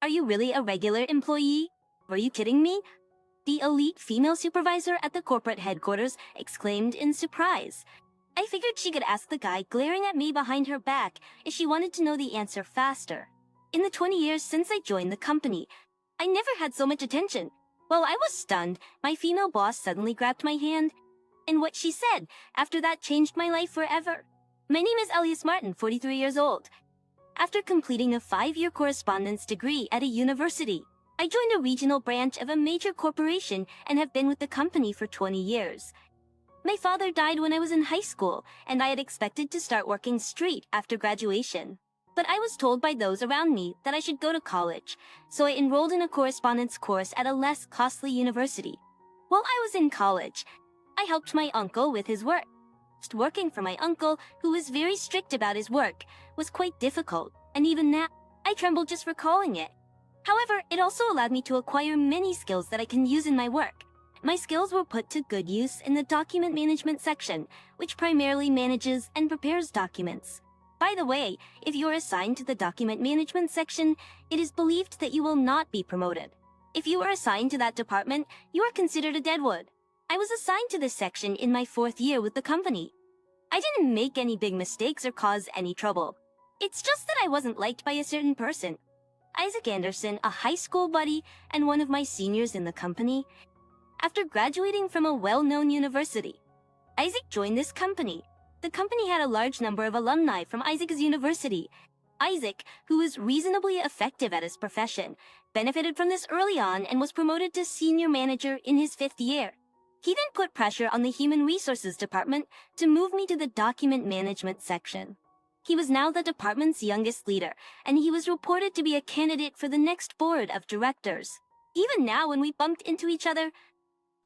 Are you really a regular employee? Were you kidding me? The elite female supervisor at the corporate headquarters exclaimed in surprise. I figured she could ask the guy glaring at me behind her back if she wanted to know the answer faster. In the 20 years since I joined the company, I never had so much attention. While I was stunned, my female boss suddenly grabbed my hand, and what she said after that changed my life forever. My name is Elias Martin, 43 years old. After completing a 5-year correspondence degree at a university, I joined a regional branch of a major corporation and have been with the company for 20 years. My father died when I was in high school, and I had expected to start working straight after graduation. But I was told by those around me that I should go to college, so I enrolled in a correspondence course at a less costly university. While I was in college, I helped my uncle with his work. Working for my uncle, who was very strict about his work, was quite difficult, and even now, I trembled just recalling it. However, it also allowed me to acquire many skills that I can use in my work. My skills were put to good use in the document management section, which primarily manages and prepares documents. By the way, if you are assigned to the document management section, it is believed that you will not be promoted. If you are assigned to that department, you are considered a deadwood. I was assigned to this section in my 4th year with the company. I didn't make any big mistakes or cause any trouble. It's just that I wasn't liked by a certain person. Isaac Anderson, a high school buddy and one of my seniors in the company. After graduating from a well-known university, Isaac joined this company. The company had a large number of alumni from Isaac's university. Isaac, who was reasonably effective at his profession, benefited from this early on and was promoted to senior manager in his 5th year. He then put pressure on the Human Resources Department to move me to the Document Management section. He was now the department's youngest leader, and he was reported to be a candidate for the next board of directors. Even now, when we bumped into each other,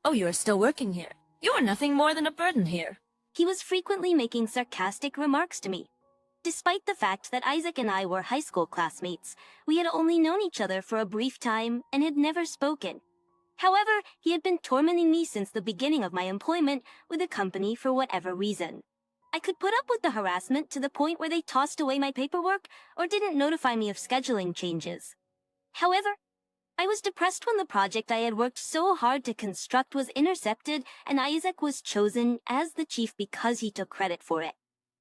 "Oh, you are still working here. You are nothing more than a burden here." he was frequently making sarcastic remarks to me. Despite the fact that Isaac and I were high school classmates, we had only known each other for a brief time and had never spoken. However, he had been tormenting me since the beginning of my employment with the company for whatever reason. I could put up with the harassment to the point where they tossed away my paperwork or didn't notify me of scheduling changes. However, I was depressed when the project I had worked so hard to construct was intercepted and Isaac was chosen as the chief because he took credit for it.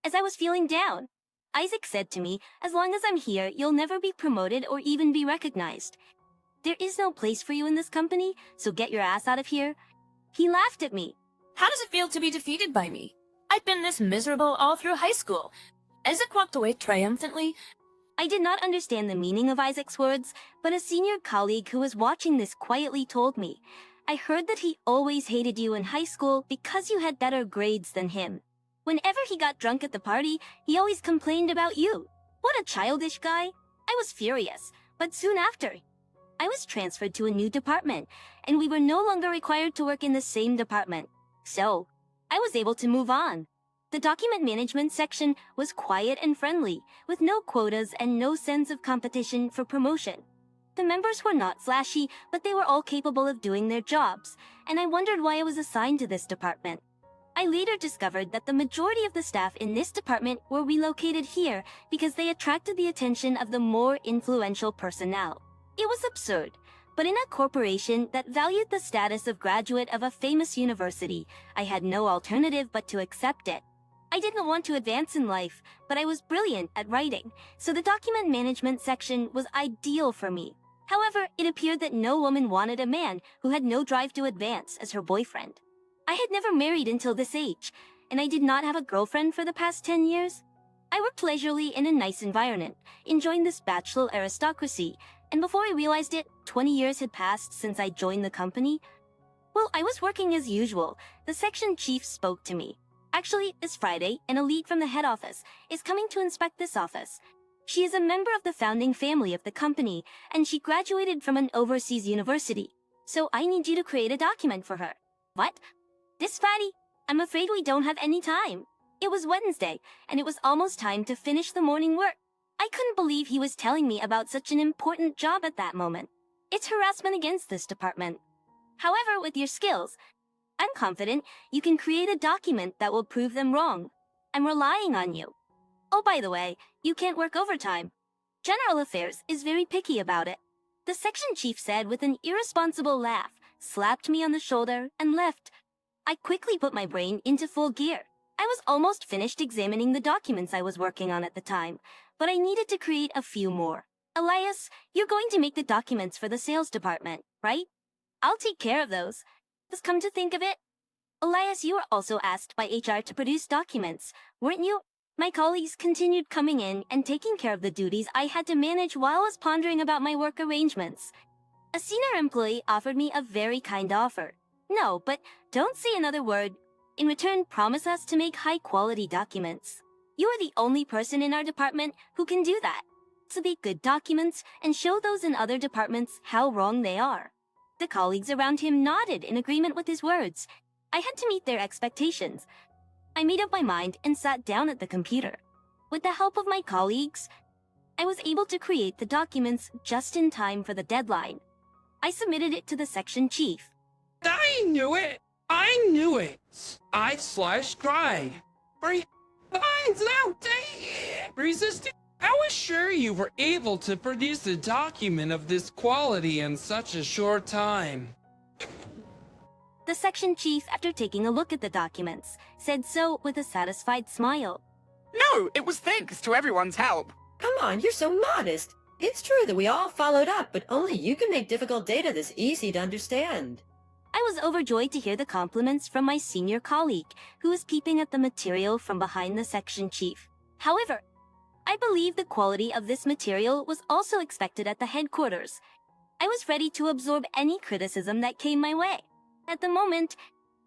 As I was feeling down, Isaac said to me, "As long as I'm here, you'll never be promoted or even be recognized. There is no place for you in this company, so get your ass out of here." He laughed at me. "How does it feel to be defeated by me? I've been this miserable all through high school." Isaac walked away triumphantly. I did not understand the meaning of Isaac's words, but a senior colleague who was watching this quietly told me, "I heard that he always hated you in high school because you had better grades than him. Whenever he got drunk at the party, he always complained about you. What a childish guy." I was furious, but soon after, I was transferred to a new department, and we were no longer required to work in the same department. So, I was able to move on. The document management section was quiet and friendly, with no quotas and no sense of competition for promotion. The members were not flashy, but they were all capable of doing their jobs, and I wondered why I was assigned to this department. I later discovered that the majority of the staff in this department were relocated here because they attracted the attention of the more influential personnel. It was absurd, but in a corporation that valued the status of graduate of a famous university, I had no alternative but to accept it. I didn't want to advance in life, but I was brilliant at writing, so the document management section was ideal for me. However, it appeared that no woman wanted a man who had no drive to advance as her boyfriend. I had never married until this age, and I did not have a girlfriend for the past 10 years. I worked leisurely in a nice environment, enjoying this bachelor aristocracy, and before I realized it, 20 years had passed since I joined the company. While I was working as usual, the section chief spoke to me. Actually, this Friday, an elite from the head office is coming to inspect this office. She is a member of the founding family of the company, and she graduated from an overseas university. So I need you to create a document for her. What? This Friday? I'm afraid we don't have any time. It was Wednesday, and it was almost time to finish the morning work. I couldn't believe he was telling me about such an important job at that moment. It's harassment against this department. However, with your skills, I'm confident you can create a document that will prove them wrong. I'm relying on you. Oh, by the way, you can't work overtime. General Affairs is very picky about it. The section chief said with an irresponsible laugh, slapped me on the shoulder, and left. I quickly put my brain into full gear. I was almost finished examining the documents I was working on at the time, but I needed to create a few more. Elias, you're going to make the documents for the sales department, right? I'll take care of those. Just come to think of it, Elias, you were also asked by HR to produce documents, weren't you? My colleagues continued coming in and taking care of the duties I had to manage while I was pondering about my work arrangements. A senior employee offered me a very kind offer. No, but don't say another word. In return, promise us to make high-quality documents. You are the only person in our department who can do that. To make good documents and show those in other departments how wrong they are. The colleagues around him nodded in agreement with his words. I had to meet their expectations. I made up my mind and sat down at the computer. With the help of my colleagues, I was able to create the documents just in time for the deadline. I submitted it to the section chief. I knew it! I knew it! I/cried. Finds out resisting. I was sure you were able to produce a document of this quality in such a short time. The section chief, after taking a look at the documents, said so with a satisfied smile. No, it was thanks to everyone's help. Come on, you're so modest. It's true that we all followed up, but only you can make difficult data this easy to understand. I was overjoyed to hear the compliments from my senior colleague, who was peeping at the material from behind the section chief. However, I believe the quality of this material was also expected at the headquarters. I was ready to absorb any criticism that came my way. At the moment,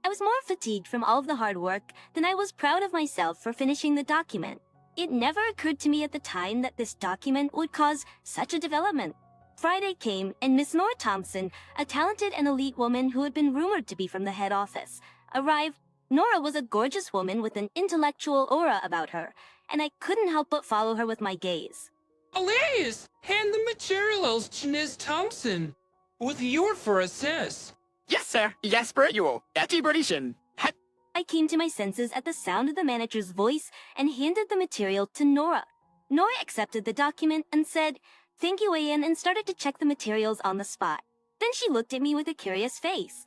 I was more fatigued from all of the hard work than I was proud of myself for finishing the document. It never occurred to me at the time that this document would cause such a development. Friday came, and Miss Nora Thompson, a talented and elite woman who had been rumored to be from the head office, arrived. Nora was a gorgeous woman with an intellectual aura about her, and I couldn't help but follow her with my gaze. Elias, hand the materials to Ms. Thompson. With your for assess. Yes, sir. Yes, per you. Retribution. I came to my senses at the sound of the manager's voice and handed the material to Nora. Nora accepted the document and said, "Thank you, Ian," and started to check the materials on the spot. Then she looked at me with a curious face.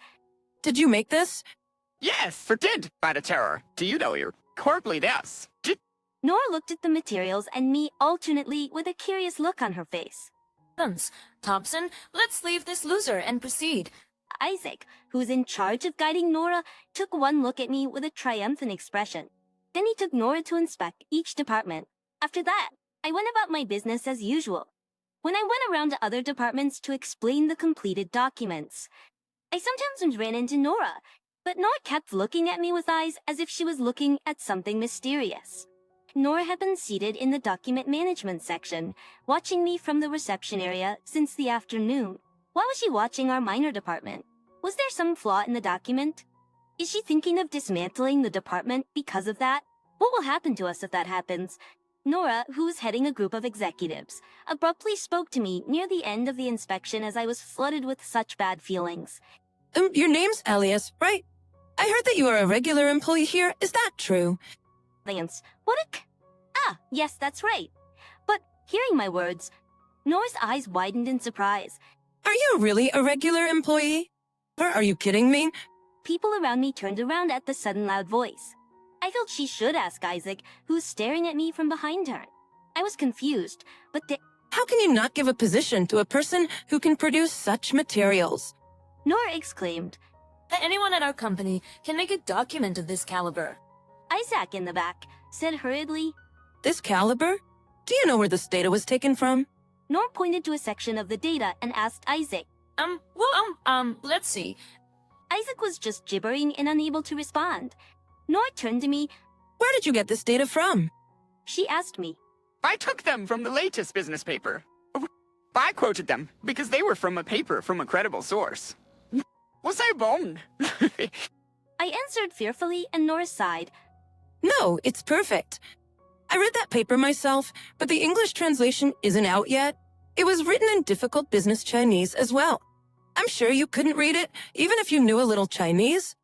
Did you make this? Yes, for did, by the terror. Do you know your corply this? Nora looked at the materials and me alternately with a curious look on her face. Thompson, let's leave this loser and proceed. Isaac, who was in charge of guiding Nora, took one look at me with a triumphant expression. Then he took Nora to inspect each department. After that, I went about my business as usual. When I went around to other departments to explain the completed documents, I sometimes ran into Nora, but Nora kept looking at me with eyes as if she was looking at something mysterious. Nora had been seated in the document management section, watching me from the reception area since the afternoon. Why was she watching our minor department? Was there some flaw in the document? Is she thinking of dismantling the department because of that? What will happen to us if that happens? Nora, who was heading a group of executives, abruptly spoke to me near the end of the inspection as I was flooded with such bad feelings. Your name's Elias, right? I heard that you are a regular employee here. Is that true? Lance, what a... yes, that's right. But hearing my words, Nora's eyes widened in surprise. Are you really a regular employee? Or are you kidding me? People around me turned around at the sudden loud voice. I felt she should ask Isaac, who was staring at me from behind her. I was confused, but How can you not give a position to a person who can produce such materials? Nora exclaimed. That anyone at our company can make a document of this caliber. Isaac in the back said hurriedly. This caliber? Do you know where this data was taken from? Nora pointed to a section of the data and asked Isaac. Let's see. Isaac was just gibbering and unable to respond. Nora turned to me. Where did you get this data from? She asked me. I took them from the latest business paper. I quoted them because they were from a paper from a credible source. Was I wrong? I answered fearfully and Nora sighed. No, it's perfect. I read that paper myself, but the English translation isn't out yet. It was written in difficult business Chinese as well. I'm sure you couldn't read it, even if you knew a little Chinese.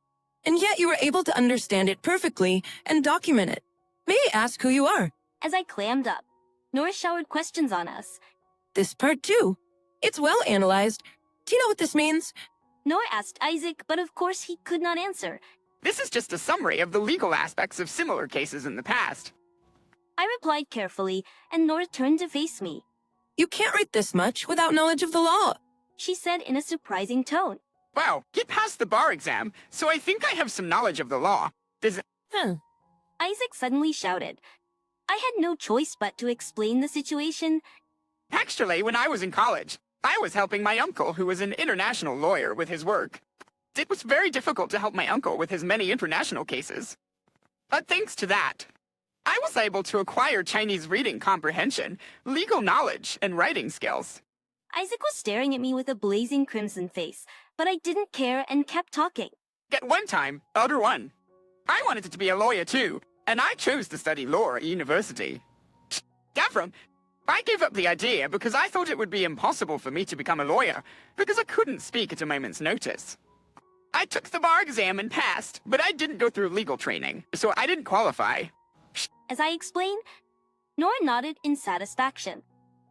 And yet you were able to understand it perfectly and document it. May I ask who you are? As I clammed up, Nora showered questions on us. This part too. It's well analyzed. Do you know what this means? Nor asked Isaac, but of course he could not answer. This is just a summary of the legal aspects of similar cases in the past. I replied carefully, and Nora turned to face me. You can't write this much without knowledge of the law. She said in a surprising tone. Wow, he passed the bar exam, so I think I have some knowledge of the law. Isaac suddenly shouted. I had no choice but to explain the situation. Actually, when I was in college, I was helping my uncle, who was an international lawyer, with his work. It was very difficult to help my uncle with his many international cases. But thanks to that, I was able to acquire Chinese reading comprehension, legal knowledge, and writing skills. Isaac was staring at me with a blazing crimson face, but I didn't care and kept talking. At one time, other one, I wanted to be a lawyer too, and I chose to study law at university. Gavram, I gave up the idea because I thought it would be impossible for me to become a lawyer, because I couldn't speak at a moment's notice. I took the bar exam and passed, but I didn't go through legal training, so I didn't qualify. As I explained, Nora nodded in satisfaction.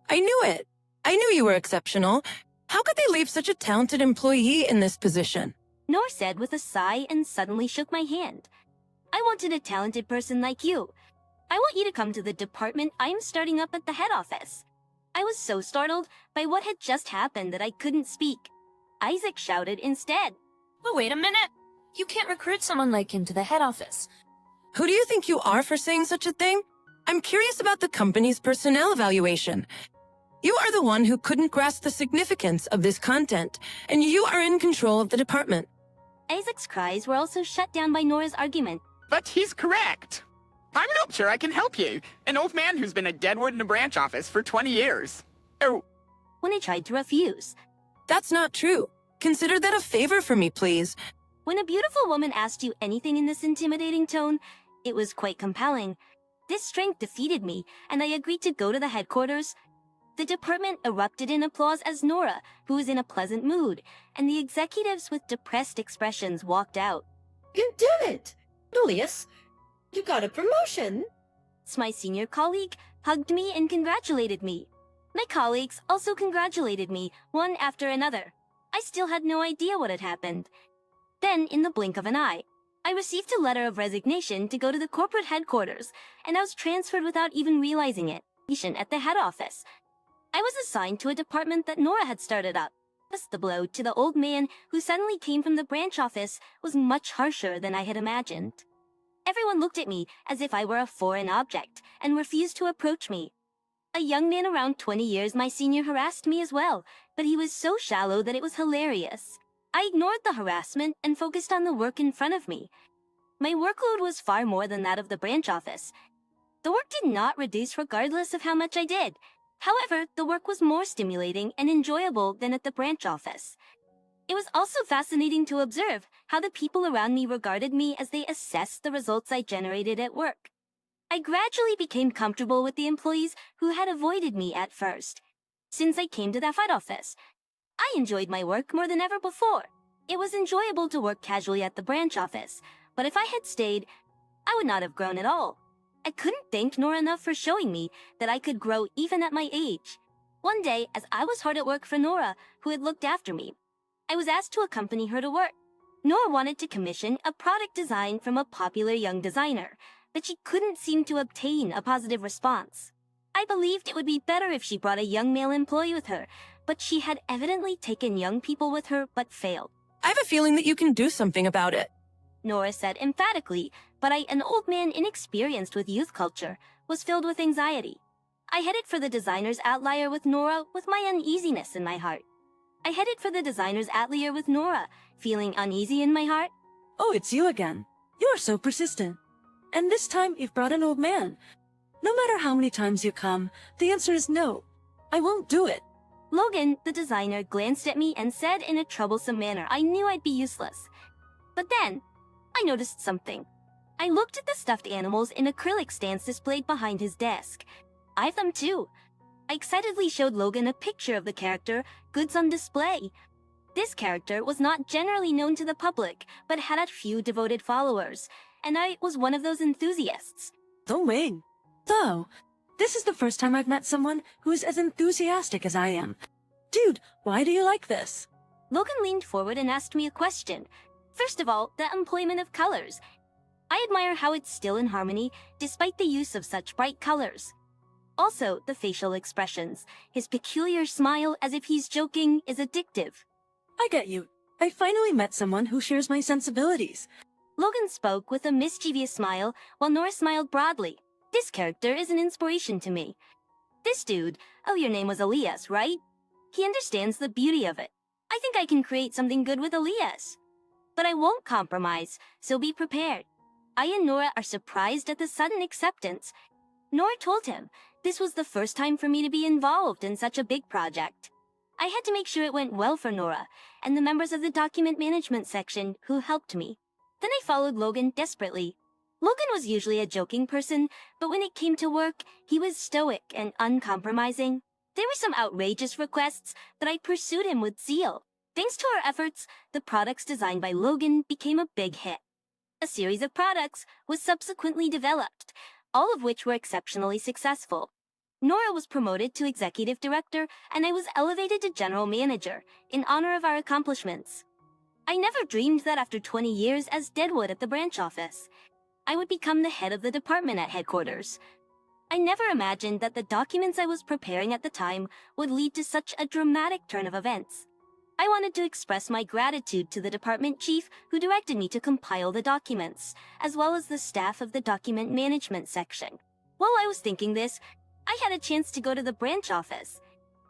I knew it. I knew you were exceptional. How could they leave such a talented employee in this position? Nora said with a sigh and suddenly shook my hand. I wanted a talented person like you. I want you to come to the department I'm starting up at the head office. I was so startled by what had just happened that I couldn't speak. Isaac shouted instead. But wait a minute. You can't recruit someone like him to the head office. Who do you think you are for saying such a thing? I'm curious about the company's personnel evaluation. You are the one who couldn't grasp the significance of this content, and you are in control of the department. Isaac's cries were also shut down by Nora's argument. But he's correct. I'm not sure I can help you, an old man who's been a deadwood in a branch office for 20 years. Oh, When I tried to refuse. That's not true. Consider that a favor for me, please. When a beautiful woman asked you anything in this intimidating tone, it was quite compelling. This strength defeated me, and I agreed to go to the headquarters. The department erupted in applause as Nora, who was in a pleasant mood, and the executives with depressed expressions walked out. You did it! Julius, you got a promotion! My senior colleague hugged me and congratulated me. My colleagues also congratulated me, one after another. I still had no idea what had happened. Then, in the blink of an eye, I received a letter of resignation to go to the corporate headquarters, and I was transferred without even realizing it, at the head office. I was assigned to a department that Nora had started up. Thus, the blow to the old man who suddenly came from the branch office was much harsher than I had imagined. Everyone looked at me as if I were a foreign object and refused to approach me. A young man around 20 years my senior harassed me as well, but he was so shallow that it was hilarious. I ignored the harassment and focused on the work in front of me. My workload was far more than that of the branch office. The work did not reduce regardless of how much I did. However, the work was more stimulating and enjoyable than at the branch office. It was also fascinating to observe how the people around me regarded me as they assessed the results I generated at work. I gradually became comfortable with the employees who had avoided me at first. Since I came to the head office, I enjoyed my work more than ever before. It was enjoyable to work casually at the branch office, but if I had stayed, I would not have grown at all. I couldn't thank Nora enough for showing me that I could grow even at my age. One day, as I was hard at work for Nora, who had looked after me, I was asked to accompany her to work. Nora wanted to commission a product design from a popular young designer, but she couldn't seem to obtain a positive response. I believed it would be better if she brought a young male employee with her, but she had evidently taken young people with her but failed. I have a feeling that you can do something about it. Nora said emphatically, but I, an old man inexperienced with youth culture, was filled with anxiety. I headed for the designer's outlier with Nora with my uneasiness in my heart. I headed for the designer's outlier with Nora, feeling uneasy in my heart. Oh, it's you again. You are so persistent. And this time you've brought an old man. No matter how many times you come, the answer is no. I won't do it. Logan, the designer, glanced at me and said in a troublesome manner I knew I'd be useless. But then, I noticed something. I looked at the stuffed animals in acrylic stands displayed behind his desk. I have them too. I excitedly showed Logan a picture of the character, goods on display. This character was not generally known to the public, but had a few devoted followers, and I was one of those enthusiasts. Don't wing. Though, this is the first time I've met someone who is as enthusiastic as I am. Dude, why do you like this? Logan leaned forward and asked me a question. First of all, the employment of colors. I admire how it's still in harmony, despite the use of such bright colors. Also, the facial expressions. His peculiar smile, as if he's joking, is addictive. I get you. I finally met someone who shares my sensibilities. Logan spoke with a mischievous smile, while Nora smiled broadly. This character is an inspiration to me. This dude, oh, your name was Elias, right? He understands the beauty of it. I think I can create something good with Elias. But I won't compromise, so be prepared. I and Nora are surprised at the sudden acceptance. Nora told him this was the first time for me to be involved in such a big project. I had to make sure it went well for Nora and the members of the document management section who helped me. Then I followed Logan desperately. Logan was usually a joking person, but when it came to work, he was stoic and uncompromising. There were some outrageous requests, but I pursued him with zeal. Thanks to our efforts, the products designed by Logan became a big hit. A series of products was subsequently developed, all of which were exceptionally successful. Nora was promoted to executive director, and I was elevated to general manager in honor of our accomplishments. I never dreamed that after 20 years as Deadwood at the branch office, I would become the head of the department at headquarters. I never imagined that the documents I was preparing at the time would lead to such a dramatic turn of events. I wanted to express my gratitude to the department chief who directed me to compile the documents, as well as the staff of the document management section. While I was thinking this, I had a chance to go to the branch office.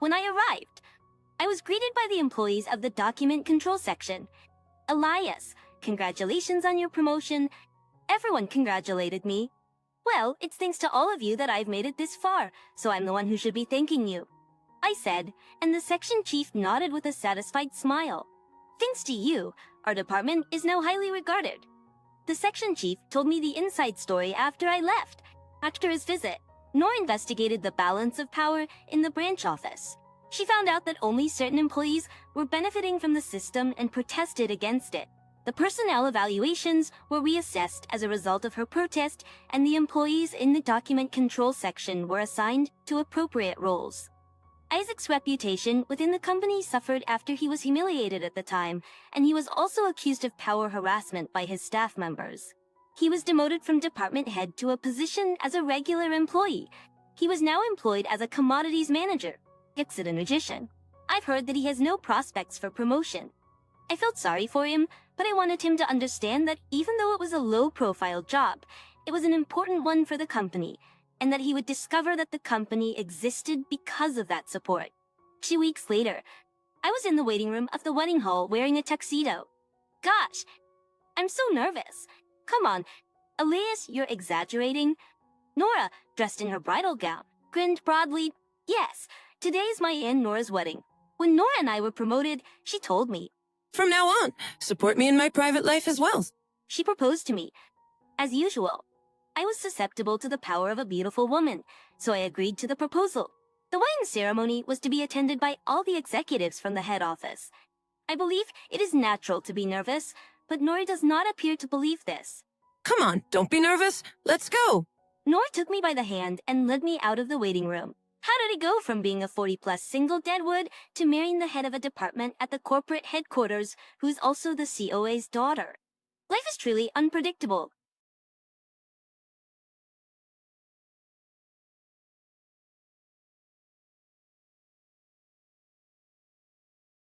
When I arrived, I was greeted by the employees of the document control section. Elias, congratulations on your promotion. Everyone congratulated me. Well, it's thanks to all of you that I've made it this far, so I'm the one who should be thanking you, I said, and the section chief nodded with a satisfied smile. Thanks to you, our department is now highly regarded. The section chief told me the inside story after I left. After his visit, Nora investigated the balance of power in the branch office. She found out that only certain employees were benefiting from the system and protested against it. The personnel evaluations were reassessed as a result of her protest, and the employees in the document control section were assigned to appropriate roles. Isaac's reputation within the company suffered after he was humiliated at the time, and he was also accused of power harassment by his staff members. He was demoted from department head to a position as a regular employee. He was now employed as a commodities manager. Exit a magician. I've heard that he has no prospects for promotion. I felt sorry for him, but I wanted him to understand that even though it was a low-profile job, it was an important one for the company, and that he would discover that the company existed because of that support. 2 weeks later, I was in the waiting room of the wedding hall wearing a tuxedo. Gosh, I'm so nervous. Come on, Elias, you're exaggerating. Nora, dressed in her bridal gown, grinned broadly. Yes, today is my and Nora's wedding. When Nora and I were promoted, she told me. From now on, support me in my private life as well. She proposed to me. As usual, I was susceptible to the power of a beautiful woman, so I agreed to the proposal. The wedding ceremony was to be attended by all the executives from the head office. I believe it is natural to be nervous, but Nora does not appear to believe this. Come on, don't be nervous. Let's go. Nora took me by the hand and led me out of the waiting room. How did it go from being a 40-plus single Deadwood to marrying the head of a department at the corporate headquarters who's also the COA's daughter? Life is truly unpredictable.